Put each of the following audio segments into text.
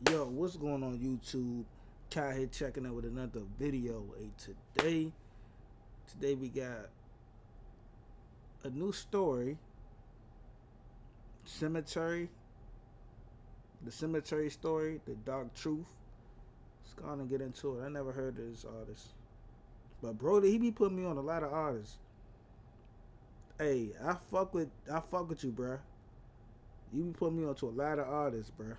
Yo, what's going on YouTube? Kai here checking out with another video. Today we got a new story. Sematary. The Sematary story, the dark truth. Let's go on and get into it. I never heard of this artist. But Brody, he be putting me on a lot of artists. Hey, I fuck with you, bruh. You be putting me onto a lot of artists, bruh.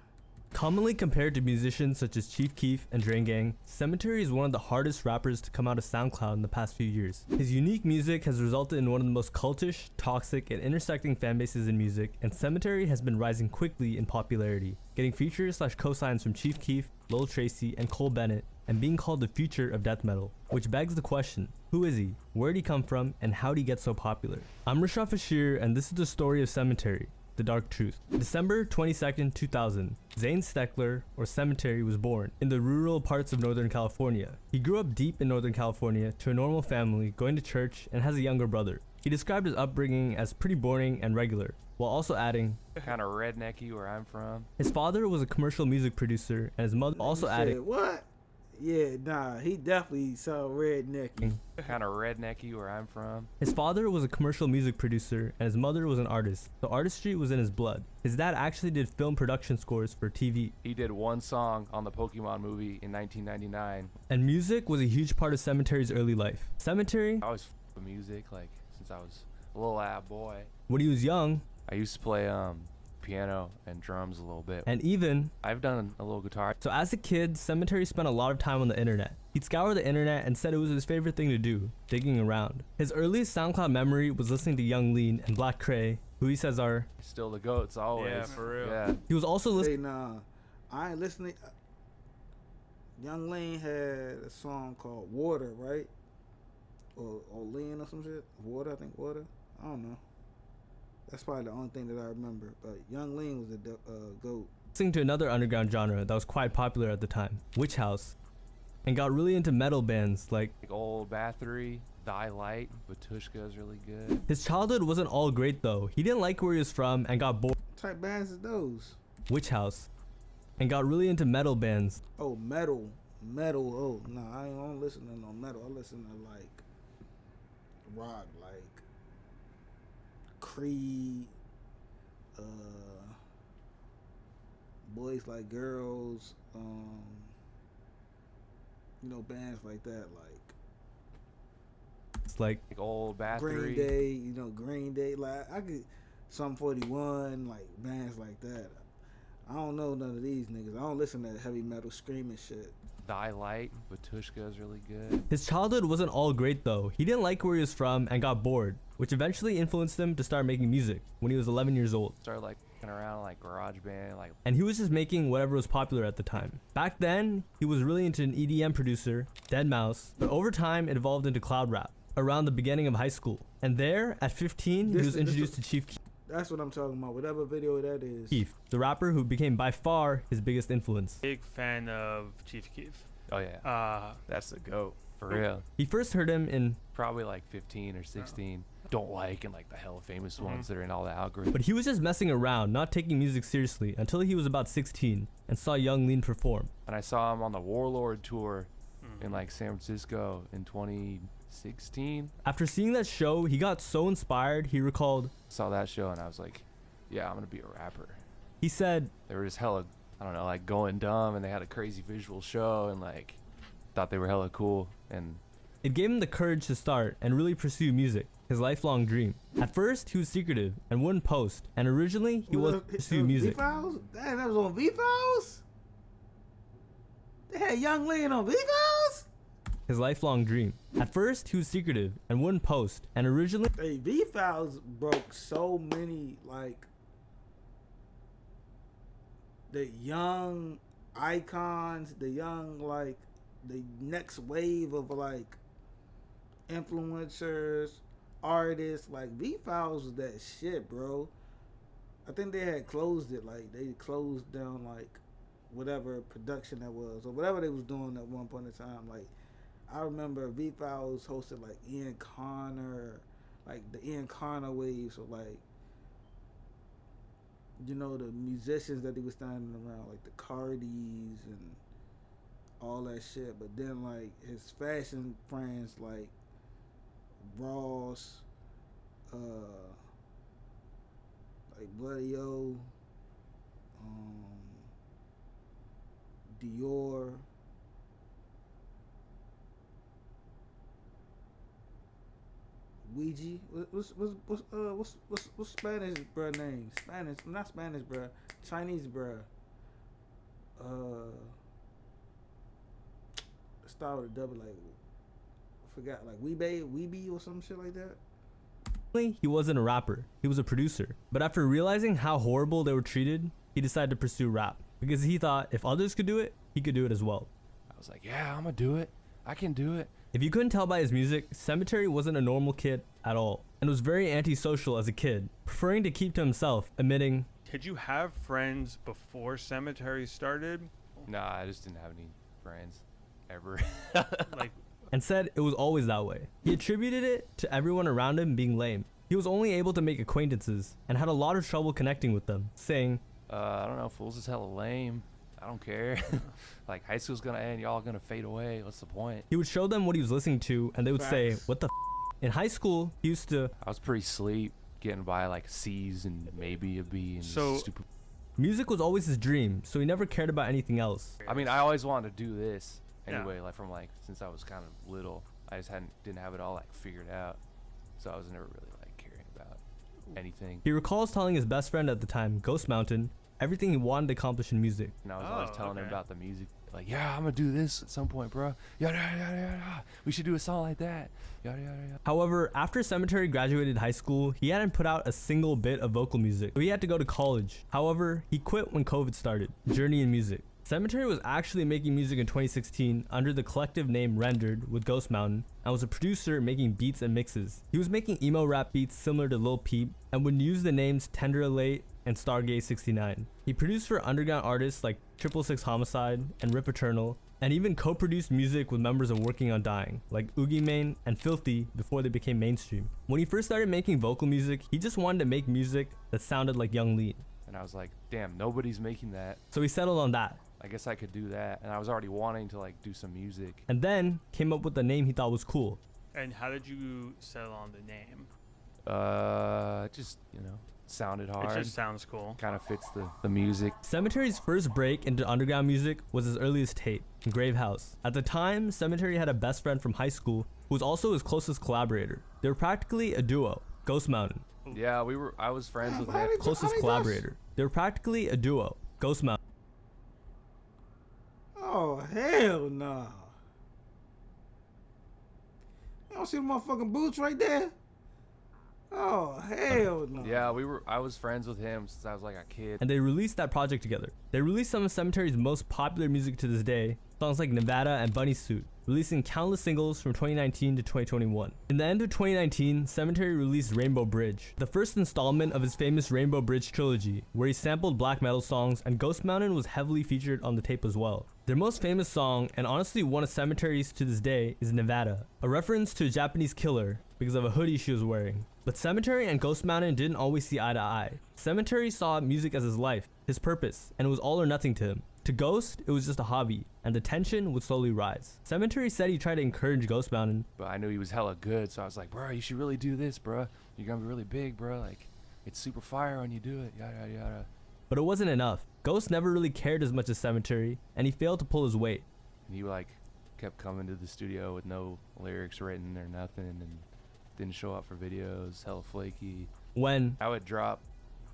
Commonly compared to musicians such as Chief Keef and Drain Gang, Sematary is one of the hardest rappers to come out of SoundCloud in the past few years. His unique music has resulted in one of the most cultish, toxic, and intersecting fanbases in music, and Sematary has been rising quickly in popularity, getting features / cosigns from Chief Keef, Lil Tracy, and Cole Bennett, and being called the future of death metal. Which begs the question, who is he, where'd he come from, and how'd he get so popular? I'm Rashad Fashir, and this is the story of Sematary. The Dark Truth. December 22nd, 2000, Zane Steckler, or Sematary, was born in the rural parts of Northern California. He grew up deep in Northern California to a normal family, going to church, and has a younger brother. He described his upbringing as pretty boring and regular, while also adding, kind of rednecky where I'm from. His father was a commercial music producer, and his mother also adding, what? Yeah, nah, he definitely so rednecky. Kind of rednecky where I'm from. His father was a commercial music producer, and his mother was an artist, so artistry was in his blood. His dad actually did film production scores for TV. He did one song on the Pokemon movie in 1999. And music was a huge part of Sematary's early life. Sematary, I always with music, like, since I was a little boy. when he was young, I used to play piano and drums a little bit. and even, I've done a little guitar. so as a kid, Sematary spent a lot of time on the internet. He'd scour the internet and said it was his favorite thing to do, digging around. His earliest SoundCloud memory was listening to Young Lean and Black Cray, who he says are Still the GOATs always. Yeah, for real. Yeah. He was also listening. Hey, nah, I ain't listening. Young Lane had a song called Water, right? Or Lean or some shit. Water, I think Water. I don't know. That's probably the only thing that I remember. But Young Lean was the GOAT. Listening to another underground genre that was quite popular at the time, Witch House, and got really into metal bands like Old Bathory, Die Light, Batushka is really good. His childhood wasn't all great though. He didn't like where he was from and got bored. What type bands is those? Witch House, and got really into metal bands. Oh, metal. Oh, no, I don't listen to no metal. I listen to like rock, like Creed, Boys Like Girls, bands like that, like It's like Old Bathory. Green Day, Green Day, like I could, Sum 41, like bands like that. I don't know none of these niggas. I don't listen to heavy metal screaming shit. Die Light, Batushka is really good. His childhood wasn't all great though. He didn't like where he was from and got bored, which eventually influenced him to start making music when he was 11 years old. Started like around like garage band, like, And he was just making whatever was popular at the time. Back then, he was really into an EDM producer, Deadmau5, but over time it evolved into cloud rap around the beginning of high school. And there, at 15, he was introduced to Chief Keef. That's what I'm talking about. Whatever video that is. Keef, the rapper who became by far his biggest influence. Big fan of Chief Keef. oh yeah, that's the GOAT for real. He first heard him in, Probably like 15 or 16. Don't like, and like the hella famous ones that are in all the algorithms. but he was just messing around, not taking music seriously until he was about 16 and saw Young Lean perform. And I saw him on the Warlord tour in like San Francisco in 2016. After seeing that show, he got so inspired, he recalled, Saw that show and I was like, yeah, I'm gonna be a rapper. he said, They were just hella, I don't know, like going dumb, and they had a crazy visual show, and like thought they were hella cool. And it gave him the courage to start and really pursue music, his lifelong dream. At first, he was secretive and wouldn't post, and originally, he wasn't pursue music. V-Files? Damn, that was on V-Files? They had Young Lean on V-Files? His lifelong dream. At first, he was secretive and wouldn't post, and originally, Hey, V-Files broke so many, like, the young icons, the young, like, the next wave of, like, influencers, artists. Like, V-Files was that shit, bro. I think they had closed it. Like, they closed down, like, whatever production that was, or whatever they was doing at one point in time. Like, I remember V-Files hosted, like, Ian Connor, like, the Ian Connor wave. So, like, you know, the musicians that he was standing around, like the Cardis and all that shit. But then like his fashion friends, like Ross, uh, like Bloody O, Dior. Ouija. What's Spanish bruh name? Spanish, not Spanish bruh. Chinese bruh. Start with a double, like I forgot, like Weeby or some shit like that. He wasn't a rapper, he was a producer. But after realizing how horrible they were treated, he decided to pursue rap because he thought if others could do it, he could do it as well. I was like, yeah, I'm gonna do it. I can do it. If you couldn't tell by his music, Sematary wasn't a normal kid at all and was very antisocial as a kid, preferring to keep to himself, admitting, Did you have friends before Sematary started? Nah, I just didn't have any friends ever. Like, and said it was always that way. He attributed it to everyone around him being lame. He was only able to make acquaintances and had a lot of trouble connecting with them, saying, I don't know, fools is hella lame. I don't care. Like, high school's gonna end, y'all gonna fade away. What's the point? he would show them what he was listening to and they would say, Facts. what the In high school, he used to, I was pretty sleep, getting by like C's and maybe a B and So- stupid. music was always his dream, so he never cared about anything else. I mean, I always wanted to do this Yeah. anyway, like from like since I was kind of little. I just didn't have it all like figured out, so I was never really like caring about anything. He recalls telling his best friend at the time, Ghost Mountain, everything he wanted to accomplish in music. And I was always Oh, telling him okay. about the music, like, yeah, I'm gonna do this at some point, bro. Yada yada yada yada. We should do a song like that. Yada yada yada. However, after Sematary graduated high school, he hadn't put out a single bit of vocal music, so he had to go to college. However, he quit when COVID started, journey in music. Sematary was actually making music in 2016 under the collective name Rendered with Ghost Mountain and was a producer making beats and mixes. He was making emo rap beats similar to Lil Peep and would use the names Tender Late and Stargate 69. He produced for underground artists like 666 Homicide and Rip Eternal, and even co-produced music with members of Working on Dying, like Oogie Mane and Filthy, before they became mainstream. When he first started making vocal music, he just wanted to make music that sounded like Young Lean. And I was like, damn, nobody's making that. So he settled on that, I guess I could do that. And I was already wanting to like do some music. and then came up with the name he thought was cool. and how did you settle on the name? Just, you know, sounded It hard. just sounds cool. Kind of fits the music. Sematary's first break into underground music was his earliest tape, Grave House. At the time, Sematary had a best friend from high school who was also his closest collaborator. They were practically a duo, Ghost Mountain. Yeah, I was friends with Why him. did- Closest How collaborator. They were practically a duo, Ghost Mountain. Oh hell no! You don't see the motherfucking boots right there? Oh hell no! Yeah, I was friends with him since I was like a kid. And they released that project together. They released some of Sematary's most popular music to this day, songs like Nevada and Bunny Suit, releasing countless singles from 2019 to 2021. In the end of 2019, Sematary released Rainbow Bridge, the first installment of his famous Rainbow Bridge trilogy, where he sampled black metal songs, and Ghost Mountain was heavily featured on the tape as well. Their most famous song, and honestly one of Sematary's to this day, is Nevada, a reference to a Japanese killer because of a hoodie she was wearing. But Sematary and Ghost Mountain didn't always see eye to eye. Sematary saw music as his life, his purpose, and it was all or nothing to him. To Ghost, it was just a hobby, and the tension would slowly rise. Sematary said he tried to encourage Ghost Mountain, But I knew he was hella good, so I was like, bro, you should really do this, bro. You're gonna be really big, bro. Like, it's super fire when you do it. Yada yada yada. but it wasn't enough. Ghost never really cared as much as Sematary, and he failed to pull his weight. And he like kept coming to the studio with no lyrics written or nothing, and didn't show up for videos. Hella flaky. When, I would drop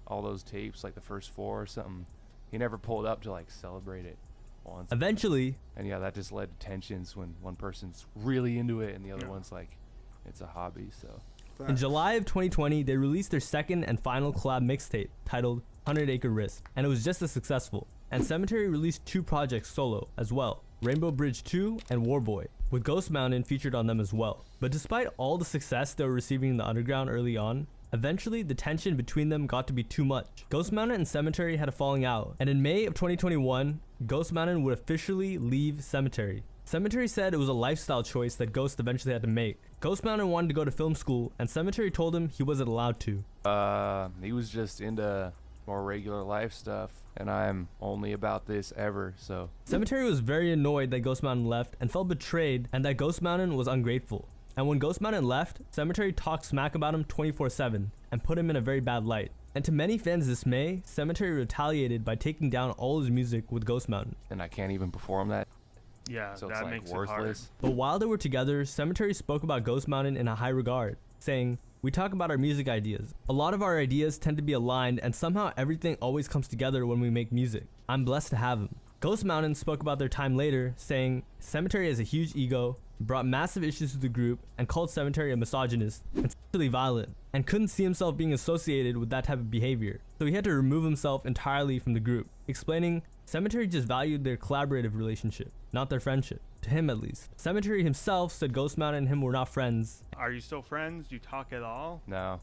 all those tapes, like the first 4 or something. He never pulled up to like celebrate it once. eventually, And yeah, that just led to tensions when one person's really into it and the other Yeah. one's like, it's a hobby. So in July of 2020, they released their second and final collab mixtape titled 100 Acre Risk, and it was just as successful. And Sematary released 2 projects solo as well, Rainbow Bridge 2 and Warboy, with Ghost Mountain featured on them as well. But despite all the success they were receiving in the underground early on, eventually the tension between them got to be too much. Ghost Mountain and Sematary had a falling out, and in May of 2021, Ghost Mountain would officially leave Sematary. Sematary said it was a lifestyle choice that Ghost eventually had to make. Ghost Mountain wanted to go to film school, and Sematary told him he wasn't allowed to. he was just into more regular life stuff, and I'm only about this ever, so. Sematary was very annoyed that Ghost Mountain left and felt betrayed, and that Ghost Mountain was ungrateful. And when Ghost Mountain left, Sematary talked smack about him 24/7 and put him in a very bad light. And to many fans' dismay, Sematary retaliated by taking down all his music with Ghost Mountain. And I can't even perform that, Yeah, so that it's like makes worthless. But while they were together, Sematary spoke about Ghost Mountain in a high regard, saying, "We talk about our music ideas. A lot of our ideas tend to be aligned, and somehow everything always comes together when we make music. I'm blessed to have him." Ghost Mountain spoke about their time later, saying, "Sematary has a huge ego, brought massive issues to the group, and called Sematary a misogynist and sexually violent, and couldn't see himself being associated with that type of behavior. So he had to remove himself entirely from the group," explaining, Sematary just valued their collaborative relationship, not their friendship. To him, at least. Sematary himself said Ghost Mountain and him were not friends, hard. Are you still friends? Do you talk at all? No,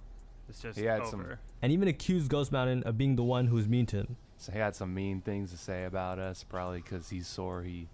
It's just He had over. some- and even accused Ghost Mountain of being the one who was mean to him. so he had some mean things to say about us, probably because he's sore he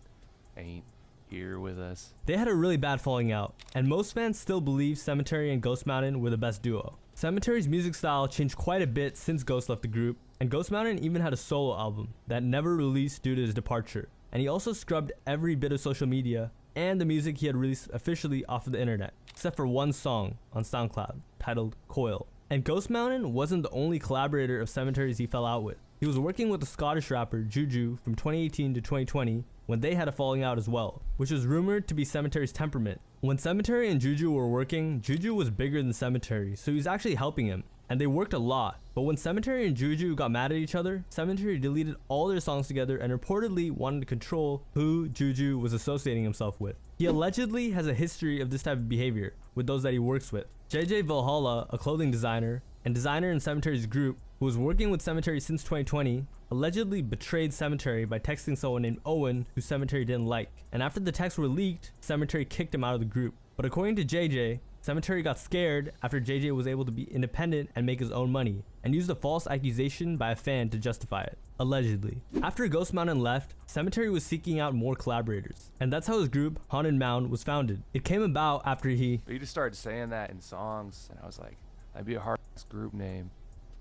ain't here with us. They had a really bad falling out, and most fans still believe Sematary and Ghost Mountain were the best duo. Sematary's music style changed quite a bit since Ghost left the group, and Ghost Mountain even had a solo album that never released due to his departure. And he also scrubbed every bit of social media and the music he had released officially off of the internet, except for one song on SoundCloud titled Coil. And Ghost Mountain wasn't the only collaborator of Sematary's he fell out with. He was working with the Scottish rapper Juju from 2018 to 2020 when they had a falling out as well, which was rumored to be Sematary's temperament. When Sematary and Juju were working, Juju was bigger than Sematary, so he was actually helping him, and they worked a lot. But when Sematary and Juju got mad at each other, Sematary deleted all their songs together and reportedly wanted to control who Juju was associating himself with. He allegedly has a history of this type of behavior with those that he works with. JJ Valhalla, a clothing designer and designer in Sematary's group, who was working with Sematary since 2020, allegedly betrayed Sematary by texting someone named Owen who Sematary didn't like. And after the texts were leaked, Sematary kicked him out of the group. But according to JJ, Sematary got scared after JJ was able to be independent and make his own money, and used a false accusation by a fan to justify it, allegedly. After Ghost Mountain left, Sematary was seeking out more collaborators, and that's how his group, Haunted Mound, was founded. It came about after he But he just started saying that in songs, and I was like, that'd be a hard group name,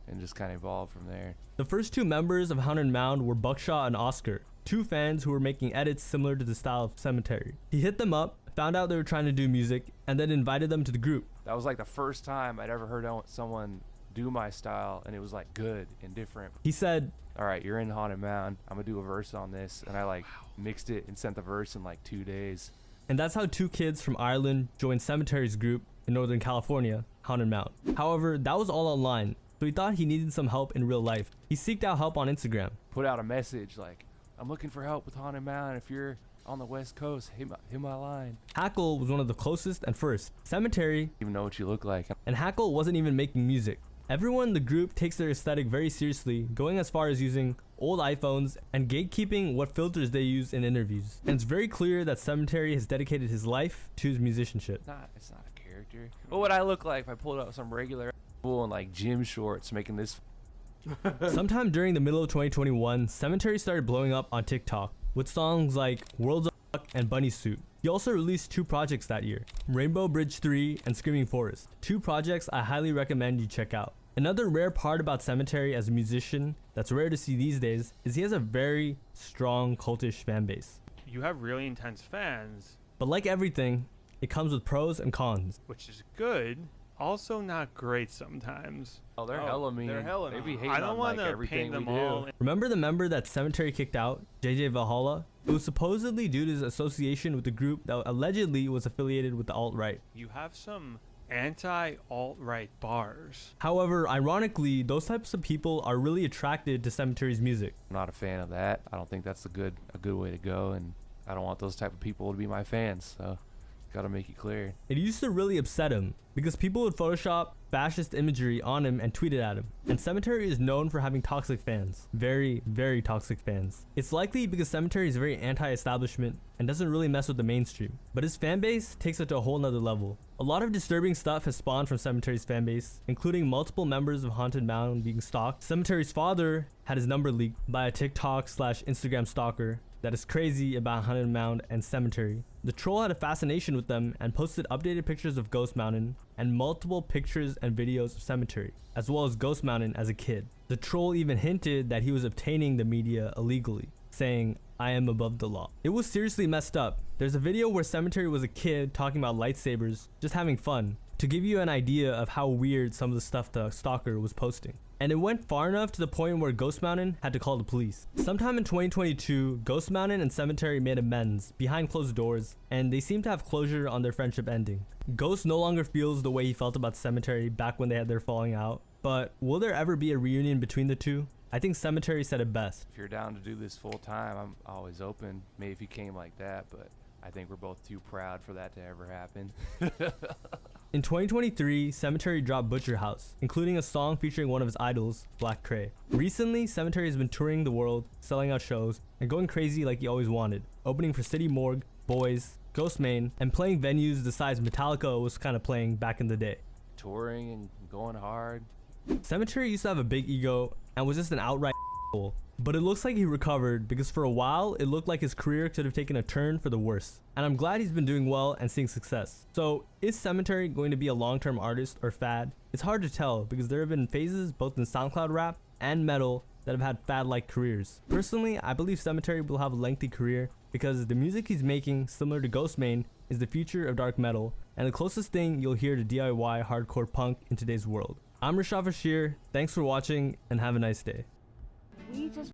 and just kind of evolved from there. The first two members of Haunted Mound were Buckshot and Oscar, two fans who were making edits similar to the style of Sematary. He hit them up, found out they were trying to do music, and then invited them to the group. That was like the first time I'd ever heard someone do my style, and it was like good and different. He said, All right, you're in Haunted Mound, I'm gonna do a verse on this, and I like mixed it and sent the verse in like 2 days. and that's how two kids from Ireland joined Sematary's group in Northern California, Haunted Mound. However, that was all online, so he thought he needed some help in real life. He seeked out help on Instagram. Put out a message like, I'm looking for help with Haunted Mound. If you're on the West Coast, hit my line. Hackle was one of the closest and first. Sematary Even know what you look like. and Hackle wasn't even making music. Everyone in the group takes their aesthetic very seriously, going as far as using old iPhones and gatekeeping what filters they use in interviews. And it's very clear that Sematary has dedicated his life to his musicianship. It's not a character. What would I look like if I pulled out some regular fool in like gym shorts making this? Sometime during the middle of 2021, Sematary started blowing up on TikTok with songs like Worlds of Fuck and Bunny Suit. He also released two projects that year, Rainbow Bridge 3 and Screaming Forest. Two projects I highly recommend you check out. Another rare part about Sematary as a musician that's rare to see these days is he has a very strong cultish fan base. You have really intense fans, But like everything, it comes with pros and cons. which is good. Also not great sometimes. Oh, they're Oh, hella mean. they're hella They be mean. hating I don't on want like to everything paint we them do. all. Remember the member that Sematary kicked out, JJ Valhalla? It was supposedly due to his association with the group that allegedly was affiliated with the alt-right. You have some anti-alt-right bars. However, ironically, those types of people are really attracted to Sematary's music. I'm not a fan of that. I don't think that's a good way to go, and I don't want those type of people to be my fans. So, gotta make it clear. It used to really upset him because people would Photoshop fascist imagery on him and tweet it at him. And Sematary is known for having toxic fans. Very, very toxic fans. It's likely because Sematary is very anti-establishment and doesn't really mess with the mainstream. But his fan base takes it to a whole nother level. A lot of disturbing stuff has spawned from Sematary's fan base, including multiple members of Haunted Mound being stalked. Sematary's father has had his number leaked by a TikTok slash Instagram stalker that is crazy about Haunted Mound and Sematary. The troll had a fascination with them and posted updated pictures of Ghost Mountain and multiple pictures and videos of Sematary, as well as Ghost Mountain as a kid. The troll even hinted that he was obtaining the media illegally, saying, "I am above the law." It was seriously messed up. There's a video where Sematary was a kid talking about lightsabers, just having fun, to give you an idea of how weird some of the stuff the stalker was posting. And it went far enough to the point where Ghost Mountain had to call the police. Sometime in 2022, Ghost Mountain and Sematary made amends behind closed doors, and they seem to have closure on their friendship ending. Ghost no longer feels the way he felt about Sematary back when they had their falling out, but will there ever be a reunion between the two? I think Sematary said it best. If you're down to do this full time, I'm always open. Maybe if you came like that, but I think we're both too proud for that to ever happen. In 2023, Sematary dropped Butcher House, including a song featuring one of his idols, Black Cray. Recently, Sematary has been touring the world, selling out shows, and going crazy like he always wanted, opening for City Morgue, Boys, Ghost Main, and playing venues the size Metallica was kind of playing back in the day. Touring and going hard. Sematary used to have a big ego and was just an outright asshole. But it looks like he recovered, because for a while it looked like his career could have taken a turn for the worse. And I'm glad he's been doing well and seeing success. So is Sematary going to be a long-term artist or fad? It's hard to tell, because there have been phases both in SoundCloud rap and metal that have had fad-like careers. Personally, I believe Sematary will have a lengthy career because the music he's making, similar to Ghost Main, is the future of dark metal and the closest thing you'll hear to DIY hardcore punk in today's world. I'm Rashad Bashir, thanks for watching and have a nice day. We just